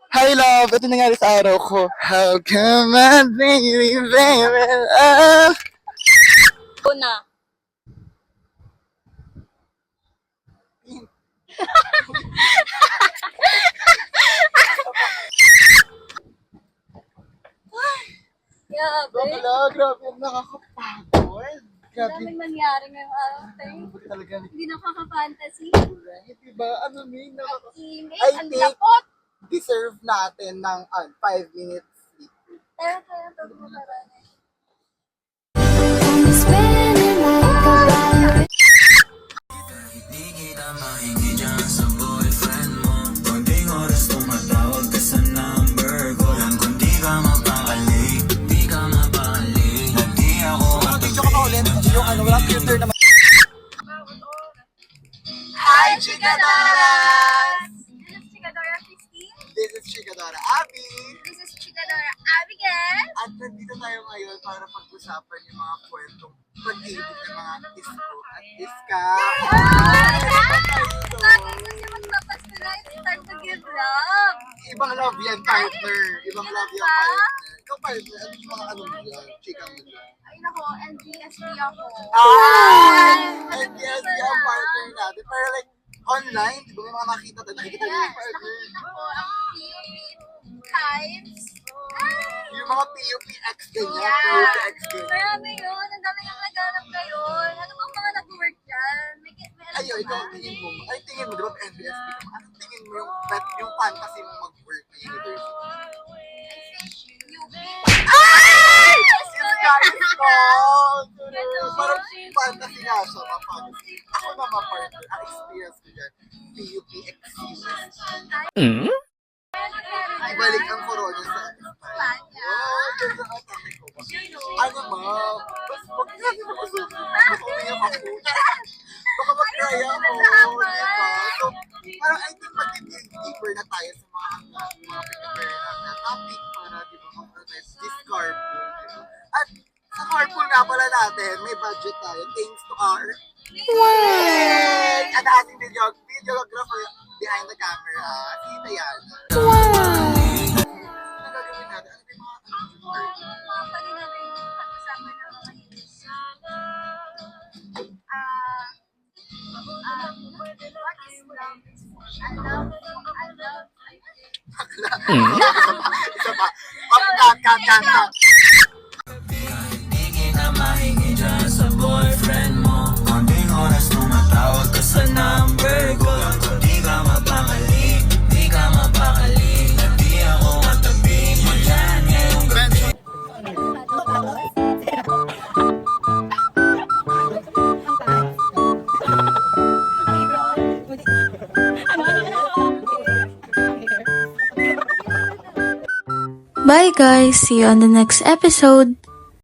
Hi love, ito nangyari sa araw ko. How come I baby, baby, love? Una. Grabe. Grabe, nakakapagod. Ang Grabe. daming nangyari ngayong araw. Buti talaga ni Hindi nakaka-fantasy. Kulay. Diba? Ano may Ang init, I ang think- lapot. deserve natin ng 5 minutes sleep. Pero kaya ito bumarami. Di kita mahingi dyan sa boyfriend mo. Konting oras tumatawag ka sa number ko. Lang kung di ka mapakali, di ka mapakali. Na di ako Picture ko pa ulit. Yung walang filter naman. Hi, Chikadoras! This is Chikadora 15. This is Chikadora Abby. This is Chikadora Abigail. At nandito tayo ngayon para pag-usapan yung mga kwentong pag-ibig ng mga isko at iska. Bakit kasi magpapasko na, it's time to give love. Ibang love yan, partner. Ibang love yan, partner. Ikaw, partner, ano yung mga ano mo yan? Chika mo yan. Ay nako, NGSD ako. And yes, yung partner natin. Pero like, online, di ba may mga nakita tayo? Nakikita mo yung Yes, partner. nakikita ko ang times. Yung mga PUPX ganyan. Yeah. PUPX ganyan. Marami yun. Ang dami nang naghanap ngayon. Ano bang mga nag-work dyan? May alam Ayun, ka ikaw, ba? tingin mo, ay tingin mo, di ba NBSP ka? Anong tingin mo yung fantasy mo mag-work na university? UP. Yes, guys, no! Ganun. Parang fantasy nga siya, ma-fantasy. Ako naman, partner, ang experience ko dyan, PUPX season. Ibalik ang corona sa Espanya. Oh, ganda ang topic ko. Ano ma? Mas huwag natin na masusunod. Baka umiyak ako. Baka mag-cry ako. Diba? So, parang I think mag-dig deeper na tayo sa mga pinag-prepare na topic para di ba mag-protest this carpool. Diba? At sa carpool nga pala natin, may budget tayo thanks to our at ating videographer behind the camera, si Diana. Ano gagawin natin? Ano yung mga Pwede natin pag-usapan ng mga news. What is love? I love. Isa pa. Cut. di kita mahingi dyan sa boyfriend mo. Konting oras tumatawag ka sa number ko. Lang kung di ka mapakali, di ka mapakali. Na di ako katabi mo dyan ngayong gabi. Bye guys, see you on the next episode.